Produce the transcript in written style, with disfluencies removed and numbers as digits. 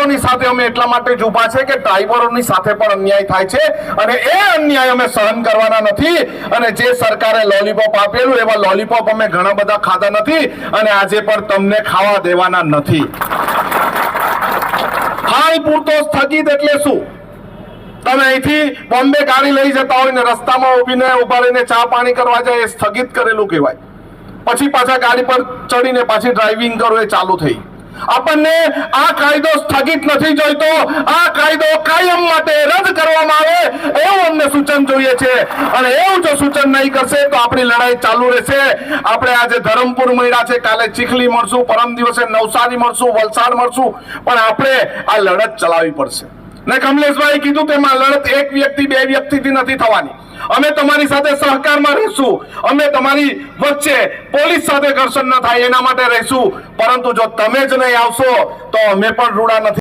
ડ્રાઈવરોની સાથે અમે એટલા માટે જ ઊભા છે કે ડ્રાઈવરોની સાથે પણ અન્યાય થાય છે અને એ અન્યાય અમે સહન કરવાના નથી અને જે સરકારે લોલીપોપ આપેલું એવા લોલીપોપ અમે ઘણા બધા ખાધા નથી અને આજે પણ તમને ખાવા દેવાના નથી। હાલ પૂરતો સ્થગિત એટલે શું? તમે અહીંથી બોમ્બે ગાડી લઈ જતા હોય ને રસ્તામાં ઉભા રહીને ચા પાણી કરવા જાય એ સ્થગિત કરેલું કહેવાય। પછી પાછા ગાડી પર ચડીને પાછી ડ્રાઇવિંગ કરો એ ચાલુ થઈ। આપણને આ કાયદો સ્થગિત નથી જોઈતો, આ કાયદો કાયમ માટે રદ કરવામાં આવે એવું અમને સૂચન જોઈએ છે અને એવું જો સૂચન નહીં કરશે તો આપણી લડાઈ ચાલુ રહેશે। આપણે આજે ધરમપુર મળ્યા છે, કાલે ચીખલી મળશું, પરમ દિવસે નવસારી મળશું, વલસાડ મળશું, પણ આપણે આ લડત ચલાવવી પડશે। ને કમલેશભાઈ કીધું તેમાં લડત એક વ્યક્તિ બે વ્યક્તિથી નથી થવાની। અમે તમારી સાથે સહકારમાં રહીશું, અમે તમારી વચ્ચે પોલીસ સાથે ઘર્ષણ ન થાય એના માટે રહીશું, પરંતુ જો તમે જ નહીં આવશો તો અમે પણ રૂડા નથી।